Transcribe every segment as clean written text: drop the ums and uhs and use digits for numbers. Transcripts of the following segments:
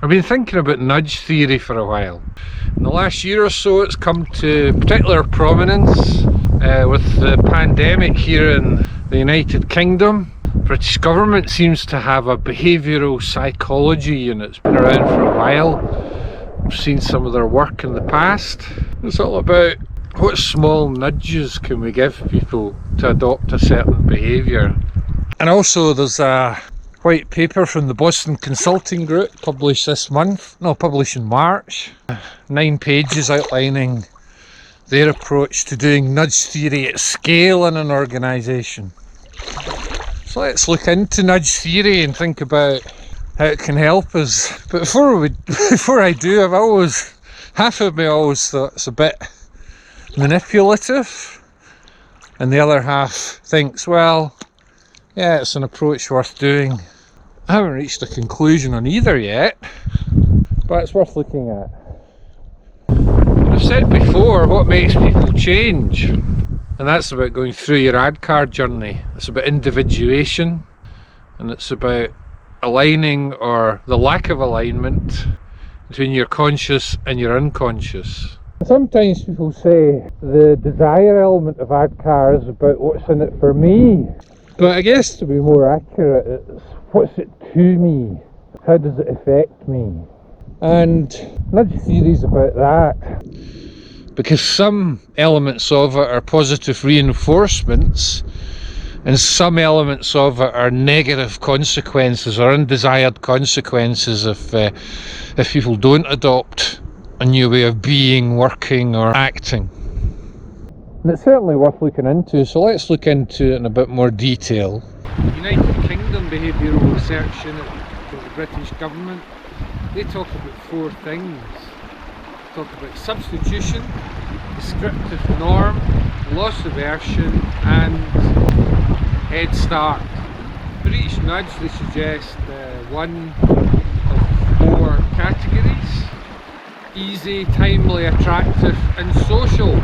I've been thinking about nudge theory for a while. In the last year or so it's come to particular prominence with the pandemic here in the United Kingdom. The British government seems to have a behavioural psychology unit. It's been around for a while. I've seen some of their work in the past. It's all about what small nudges can we give people to adopt a certain behaviour. And also there's a white paper from the Boston Consulting Group published in March. 9 pages outlining their approach to doing nudge theory at scale in an organisation. So let's look into nudge theory and think about how it can help us. But before I do, half of me always thought it's a bit manipulative, and the other half thinks, well, yeah, it's an approach worth doing. I haven't reached a conclusion on either yet, but it's worth looking at. I've said before what makes people change, and that's about going through your ad card journey. It's about individuation, and it's about aligning, or the lack of alignment, between your conscious and your unconscious. Sometimes people say the desire element of ad card is about what's in it for me, but I guess to be more accurate, it's what's it to me? How does it affect me? And nudge theory is about that, because some elements of it are positive reinforcements and some elements of it are negative consequences or undesired consequences if people don't adopt a new way of being, working or acting. And it's certainly worth looking into, so let's look into it in a bit more detail. United Kingdom Behavioural Research Unit for the British government, they talk about 4 things. They talk about substitution, descriptive norm, loss aversion and head start. For each nudge they suggest one of 4 categories: easy, timely, attractive and social.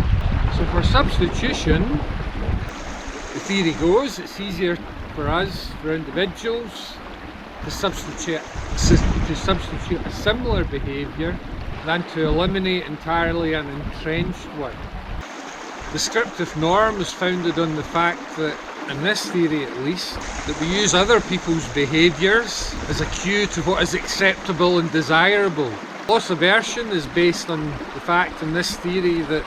So for substitution, the theory goes, it's easier for us, for individuals, to substitute a similar behaviour than to eliminate entirely an entrenched one. Descriptive norm is founded on the fact that, in this theory at least, that we use other people's behaviours as a cue to what is acceptable and desirable. Loss aversion is based on the fact in this theory that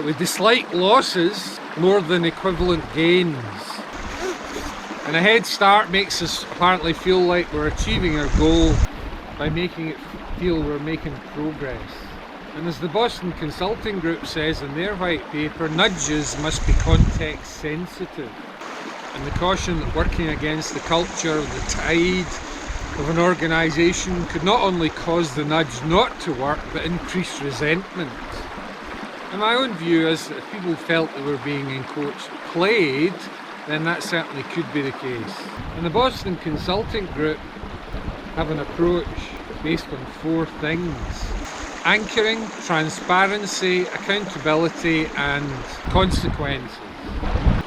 we dislike losses more than equivalent gains. And a head start makes us apparently feel like we're achieving our goal by making it feel we're making progress. And as the Boston Consulting Group says in their white paper, nudges must be context sensitive. And the caution that working against the culture, the tide of an organisation could not only cause the nudge not to work, but increase resentment. And my own view is that if people felt they were being, in quotes, played, then that certainly could be the case. And the Boston Consulting Group have an approach based on 4 things: anchoring, transparency, accountability and consequences.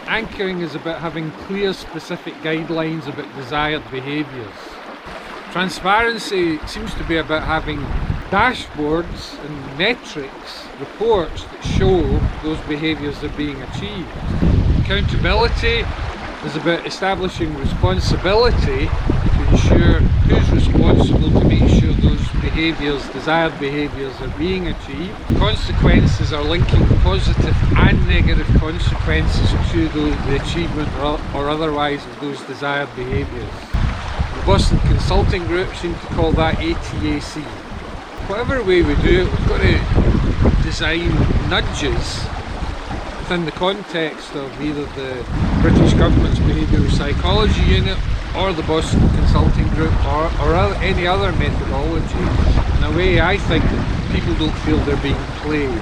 Anchoring is about having clear, specific guidelines about desired behaviours. Transparency seems to be about having dashboards and metrics, reports that show those behaviours are being achieved. Accountability is about establishing responsibility to ensure who's responsible to make sure those behaviours, desired behaviours, are being achieved. Consequences are linking positive and negative consequences to the achievement or otherwise of those desired behaviours. The Boston Consulting Group seem to call that ATAC. Whatever way we do it, we've got to design nudges within the context of either the British government's behavioural psychology unit or the Boston Consulting Group or any other methodology in a way I think that people don't feel they're being played.